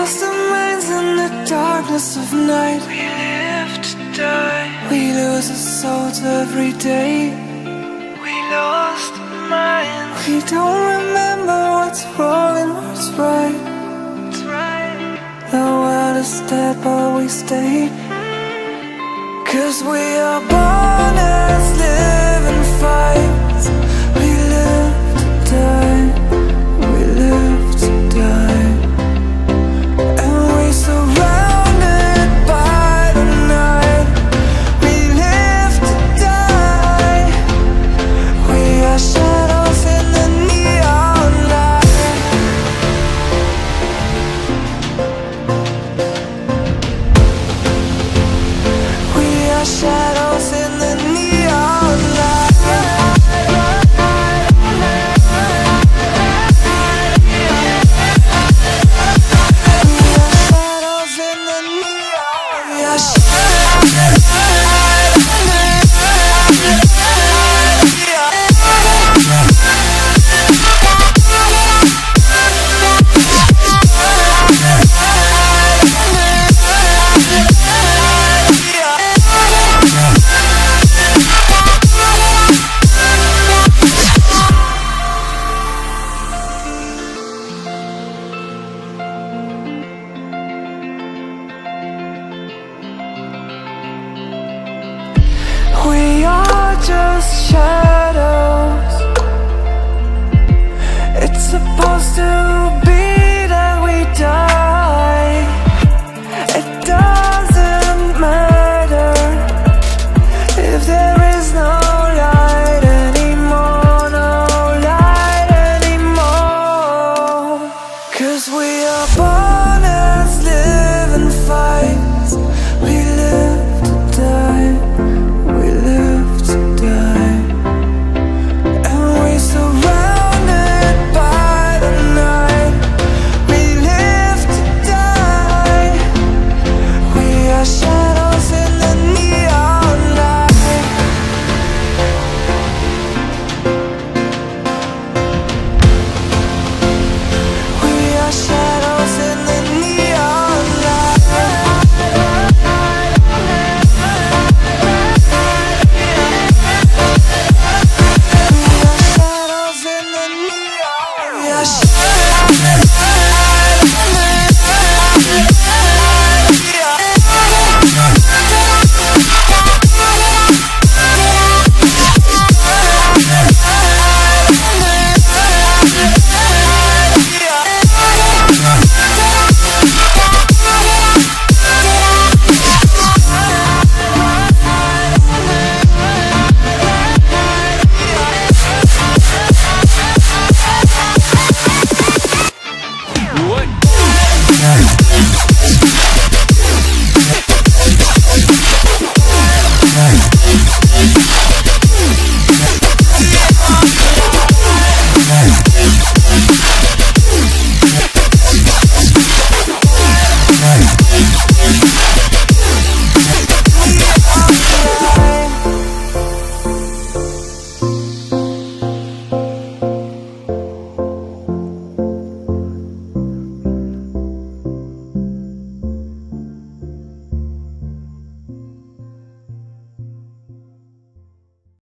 lost our minds in the darkness of night. We live to die. We lose our souls every day. We lost our minds. We don't remember what's wrong and what's right. It's right. The world is dead but we stay. 'Cause we are born as living fights. We live to die. We live to die. And we surrounded by the night. We live to die. We are shadows in the neon light. We are shadows in the neon light. We are shadows in the neon. We are shadows.